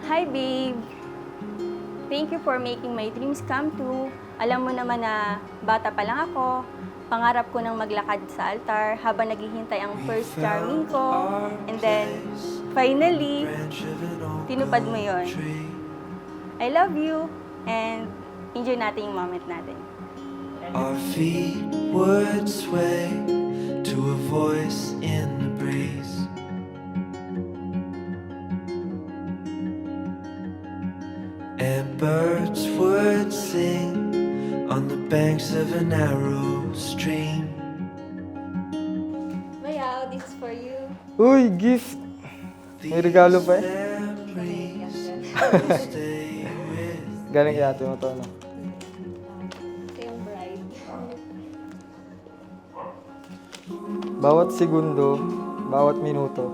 Hi, babe! Thank you for making my dreams come true. Alam mo naman na bata pa lang ako, pangarap ko nang maglakad sa altar habang naghihintay ang first charming ko. And then, finally, tinupad mo yon. I love you and enjoy natin yung moment natin. Our feet would sway to a voice in the breeze. And birds would sing on the banks of a narrow stream. Bayaw, this is for you. Uy, gift! May regalo pa eh. Memories will stay with. Galing iyate mo to, no? Ito yung bride. Bawat segundo, bawat minuto,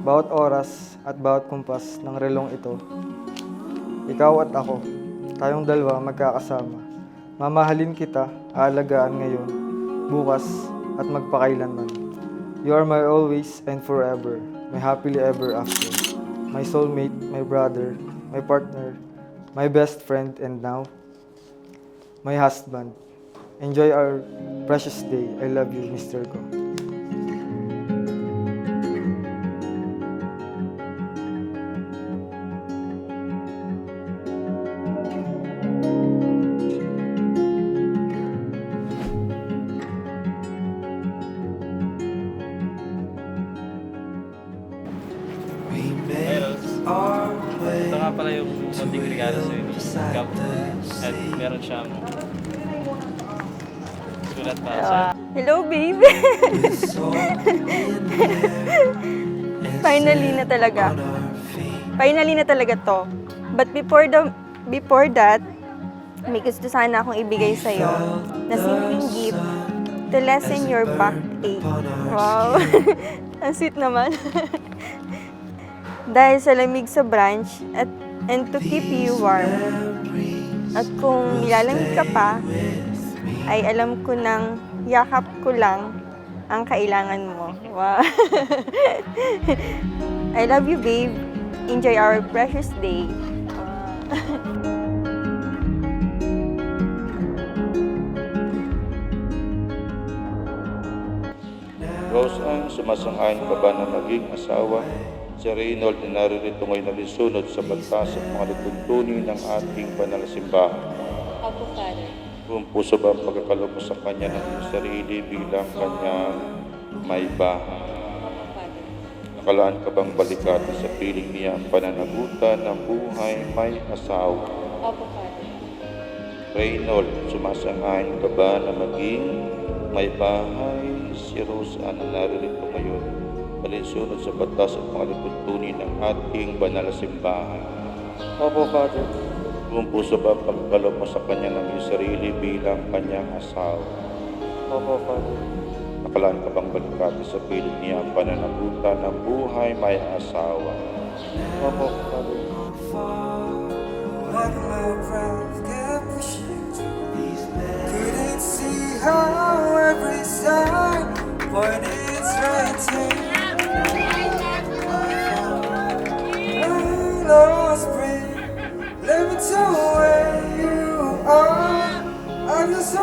bawat oras at bawat kumpas ng relong ito, ikaw at ako, tayong dalawa magkakasama. Mamahalin kita, aalagaan ngayon, bukas at magpakailanman. You are my always and forever, my happily ever after. My soulmate, my brother, my partner, my best friend and now, my husband. Enjoy our precious day. I love you, Mr. Go. We make our way. Ito nga pala yung munting regalo sa inyo. Cup. At meron siyang sulat para sa Hello, babe! Finally na talaga. Finally na talaga to. But before that, may gusto sana akong ibigay sa'yo na simpleng gift to lessen your backache. Wow! Ang sweet naman. Dahil sa lamig sa branch and to keep you warm. At kung nilalamig ka pa, ay alam ko nang yakap ko lang ang kailangan mo. Wow! I love you, babe. Enjoy our precious day. Rose Ann, sumasang-ayon ka ba na maging asawa? Si Reynold na naririto ngayon nalisunod sa batas at mga lituntunin ng ating banal na simbahan. Opo, Father. Kung puso ba ang pagkakalob mo sa kanya ng iyong sarili bilang kanyang may bahay? Opo, Father. Nakalaan ka bang balikatan sa piling niya ang pananagutan ng buhay may asawa? Opo, Father. Reynold, sumasang-ayon ka ba na maging may bahay? Si Rose Ann na naririto ngayon alinsunod sa batas at mga lituntunin ng ating banal na simbahan. Opo, Father. Kung puso ba ang pagkakalob mo sa kanya ng iyong sarili bilang kanyang asawa? Opo, Father. Nakalaan ka bang balikati sa piling niya ang pananagutan ng buhay may asawa? Opo, Father. Like my breath kept pushing through these legs. Couldn't see how every side pointed straight to you. I lost breath, let me to where you are. I just so